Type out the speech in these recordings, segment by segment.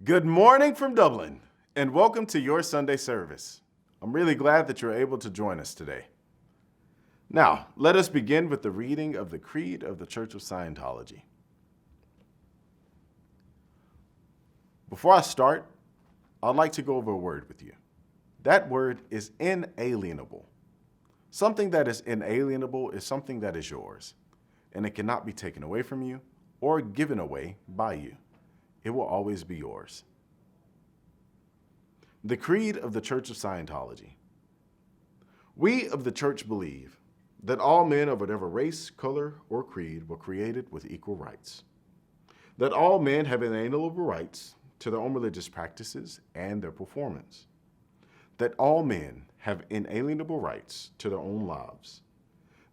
Good morning from Dublin, and welcome to your Sunday service. I'm really glad that you're able to join us today. Now, let us begin with the reading of the Creed of the Church of Scientology. Before I start, I'd like to go over a word with you. That word is inalienable. Something that is inalienable is something that is yours, and it cannot be taken away from you or given away by you. It will always be yours. The Creed of the Church of Scientology. We of the Church believe that all men of whatever race, color, or creed were created with equal rights. That all men have inalienable rights to their own religious practices and their performance. That all men have inalienable rights to their own lives.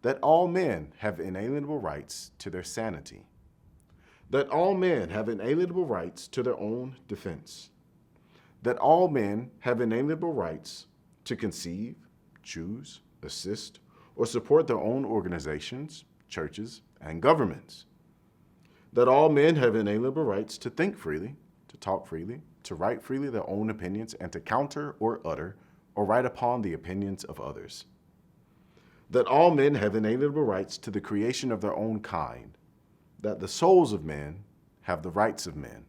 That all men have inalienable rights to their sanity. That all men have inalienable rights to their own defense. That all men have inalienable rights to conceive, choose, assist, or support their own organizations, churches, and governments. That all men have inalienable rights to think freely, to talk freely, to write freely their own opinions, and to counter or utter or write upon the opinions of others. That all men have inalienable rights to the creation of their own kind. That the souls of men have the rights of men,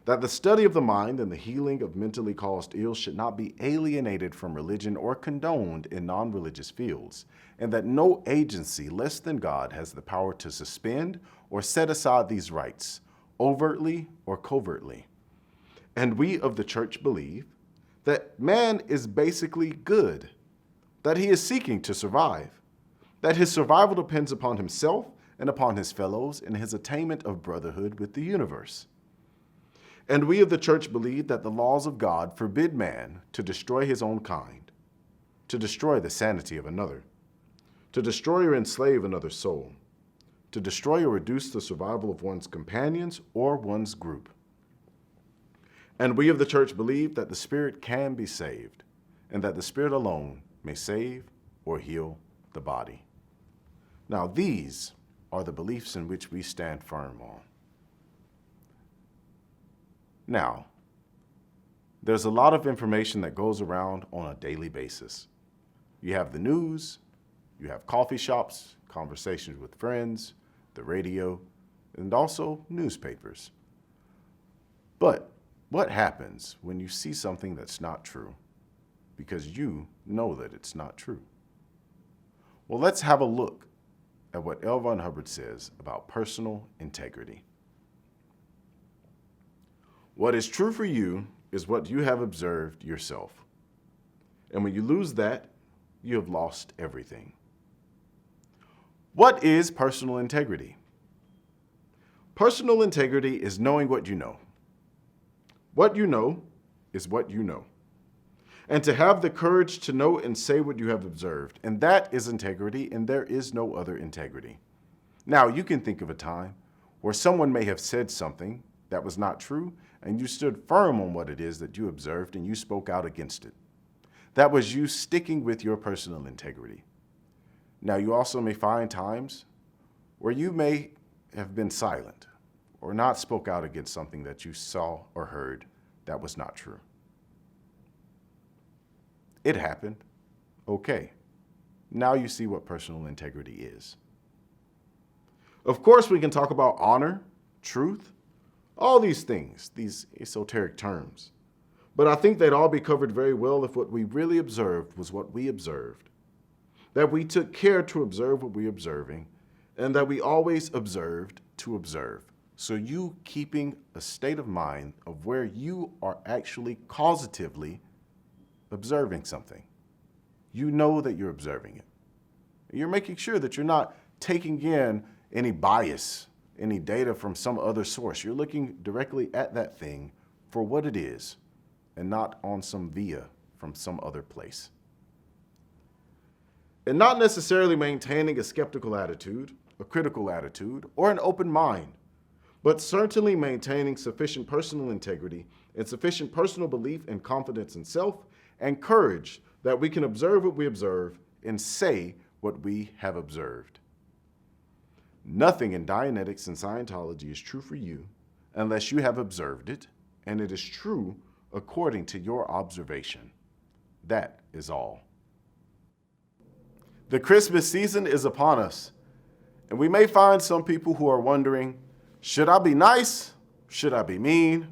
that the study of the mind and the healing of mentally caused ills should not be alienated from religion or condoned in non-religious fields, and that no agency less than God has the power to suspend or set aside these rights, overtly or covertly. And we of the Church believe that man is basically good, that he is seeking to survive, that his survival depends upon himself and upon his fellows in his attainment of brotherhood with the universe. And we of the Church believe that the laws of God forbid man to destroy his own kind, to destroy the sanity of another, to destroy or enslave another's soul, to destroy or reduce the survival of one's companions or one's group. And we of the Church believe that the spirit can be saved, and that the spirit alone may save or heal the body. Now, these are the beliefs in which we stand firm on. Now, there's a lot of information that goes around on a daily basis. You have the news, you have coffee shops, conversations with friends, the radio, and also newspapers. But what happens when you see something that's not true? Because you know that it's not true. Well, let's have a look at what L. Ron Hubbard says about personal integrity. What is true for you is what you have observed yourself. And when you lose that, you have lost everything. What is personal integrity? Personal integrity is knowing what you know. What you know is what you know. And to have the courage to know and say what you have observed. And that is integrity, and there is no other integrity. Now, you can think of a time where someone may have said something that was not true, and you stood firm on what it is that you observed, and you spoke out against it. That was you sticking with your personal integrity. Now, you also may find times where you may have been silent or not spoke out against something that you saw or heard that was not true. It happened. Okay. Now you see what personal integrity is. Of course, we can talk about honor, truth, all these things, these esoteric terms. But I think they'd all be covered very well if what we really observed was what we observed. That we took care to observe what we're observing, and that we always observed to observe. So you keeping a state of mind of where you are actually causatively observing something. You know that you're observing it. You're making sure that you're not taking in any bias, any data from some other source. You're looking directly at that thing for what it is and not on some via from some other place. And not necessarily maintaining a skeptical attitude, a critical attitude, or an open mind, but certainly maintaining sufficient personal integrity and sufficient personal belief and confidence in self and courage that we can observe what we observe and say what we have observed. Nothing in Dianetics and Scientology is true for you unless you have observed it and it is true according to your observation. That is all. The Christmas season is upon us, and we may find some people who are wondering, should I be nice? Should I be mean?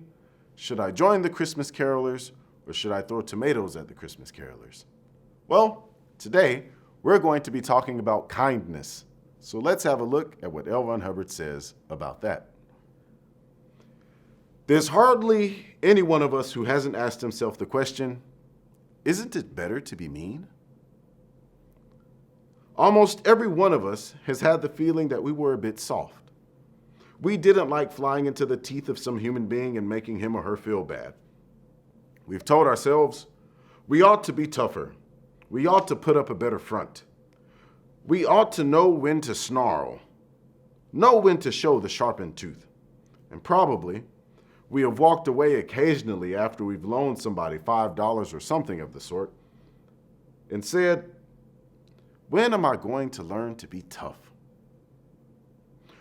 Should I join the Christmas carolers, or should I throw tomatoes at the Christmas carolers? Well, today we're going to be talking about kindness. So let's have a look at what L. Ron Hubbard says about that. There's hardly any one of us who hasn't asked himself the question, isn't it better to be mean? Almost every one of us has had the feeling that we were a bit soft. We didn't like flying into the teeth of some human being and making him or her feel bad. We've told ourselves, we ought to be tougher. We ought to put up a better front. We ought to know when to snarl, know when to show the sharpened tooth. And probably, we have walked away occasionally after we've loaned somebody $5 or something of the sort and said, when am I going to learn to be tough?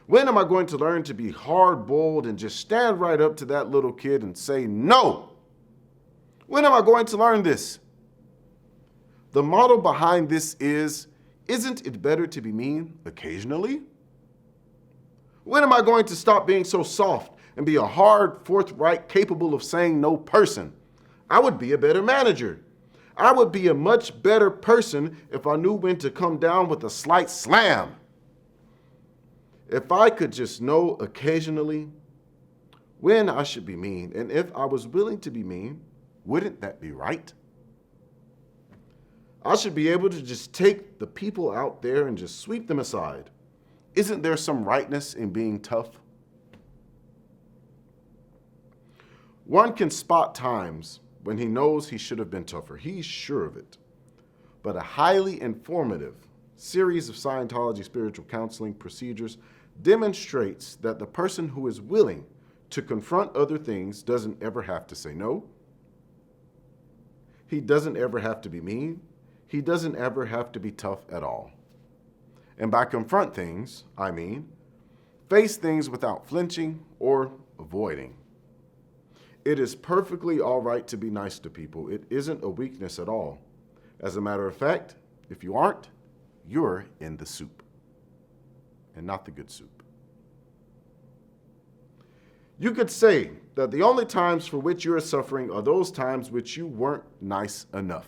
When am I going to learn to be hard-boiled and just stand right up to that little kid and say, no? When am I going to learn this? The model behind this is, isn't it better to be mean occasionally? When am I going to stop being so soft and be a hard, forthright, capable of saying no person? I would be a better manager. I would be a much better person if I knew when to come down with a slight slam. If I could just know occasionally when I should be mean, and if I was willing to be mean, wouldn't that be right? I should be able to just take the people out there and just sweep them aside. Isn't there some rightness in being tough? One can spot times when he knows he should have been tougher. He's sure of it. But a highly informative series of Scientology spiritual counseling procedures demonstrates that the person who is willing to confront other things doesn't ever have to say no. He doesn't ever have to be mean. He doesn't ever have to be tough at all. And by confront things, I mean face things without flinching or avoiding. It is perfectly all right to be nice to people. It isn't a weakness at all. As a matter of fact, if you aren't, you're in the soup, and not the good soup. You could say that the only times for which you are suffering are those times which you weren't nice enough,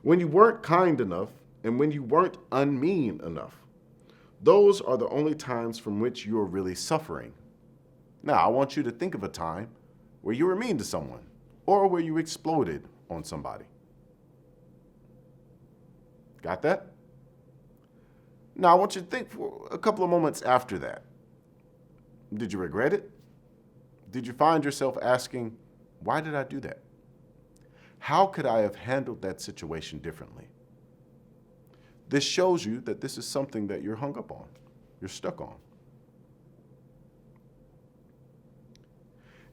when you weren't kind enough, and when you weren't unmean enough. Those are the only times from which you are really suffering. Now, I want you to think of a time where you were mean to someone or where you exploded on somebody. Got that? Now, I want you to think for a couple of moments after that. Did you regret it? Did you find yourself asking, why did I do that? How could I have handled that situation differently? This shows you that this is something that you're hung up on, you're stuck on.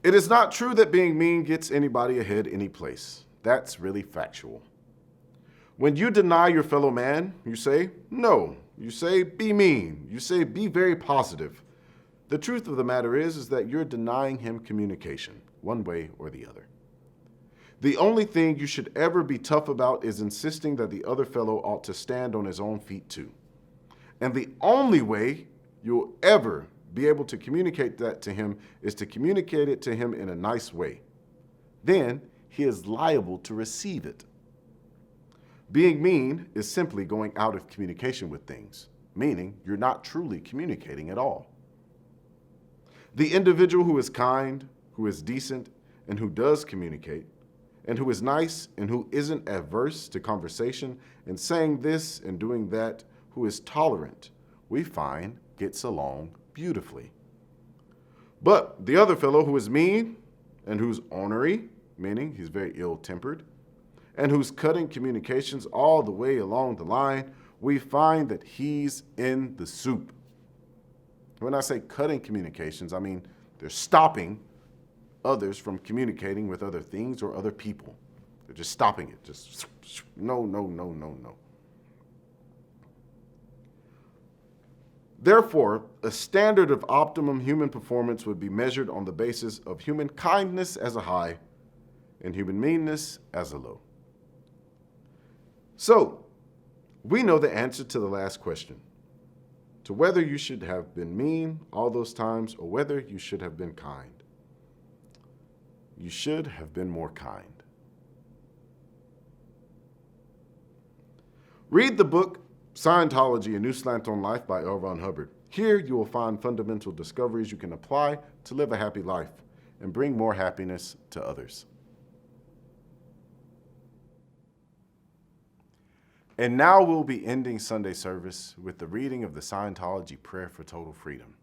It is not true that being mean gets anybody ahead any place. That's really factual. When you deny your fellow man, you say, no. You say, be mean. You say, be very positive. The truth of the matter is that you're denying him communication, one way or the other. The only thing you should ever be tough about is insisting that the other fellow ought to stand on his own feet too. And the only way you'll ever be able to communicate that to him is to communicate it to him in a nice way. Then he is liable to receive it. Being mean is simply going out of communication with things, meaning you're not truly communicating at all. The individual who is kind, who is decent, and who does communicate, and who is nice and who isn't averse to conversation and saying this and doing that, who is tolerant, we find gets along beautifully. But the other fellow who is mean and who's ornery, meaning he's very ill-tempered, and who's cutting communications all the way along the line, we find that he's in the soup. When I say cutting communications, I mean they're stopping others from communicating with other things or other people. They're just stopping it. Just no, no, no, no, no. Therefore, a standard of optimum human performance would be measured on the basis of human kindness as a high and human meanness as a low. So, we know the answer to the last question, to whether you should have been mean all those times or whether you should have been kind. You should have been more kind. Read the book Scientology, A New Slant on Life by L. Ron Hubbard. Here you will find fundamental discoveries you can apply to live a happy life and bring more happiness to others. And now we'll be ending Sunday service with the reading of the Scientology Prayer for Total Freedom.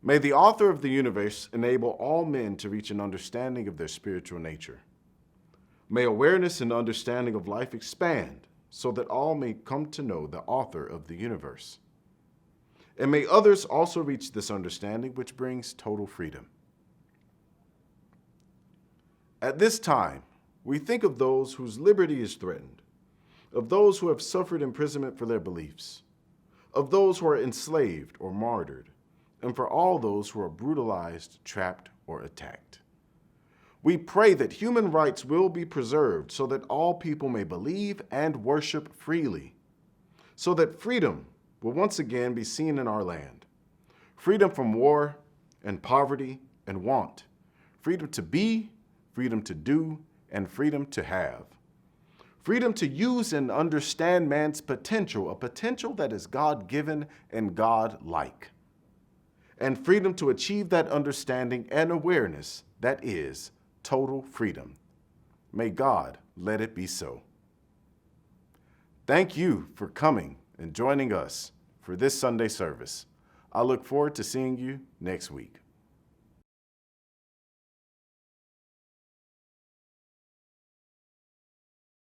May the author of the universe enable all men to reach an understanding of their spiritual nature. May awareness and understanding of life expand so that all may come to know the author of the universe. And may others also reach this understanding which brings total freedom. At this time, we think of those whose liberty is threatened, of those who have suffered imprisonment for their beliefs, of those who are enslaved or martyred, and for all those who are brutalized, trapped, or attacked. We pray that human rights will be preserved so that all people may believe and worship freely, so that freedom will once again be seen in our land. Freedom from war and poverty and want. Freedom to be, freedom to do, and freedom to have. Freedom to use and understand man's potential, a potential that is God-given and God-like. And freedom to achieve that understanding and awareness that is total freedom. May God let it be so. Thank you for coming and joining us for this Sunday service. I look forward to seeing you next week.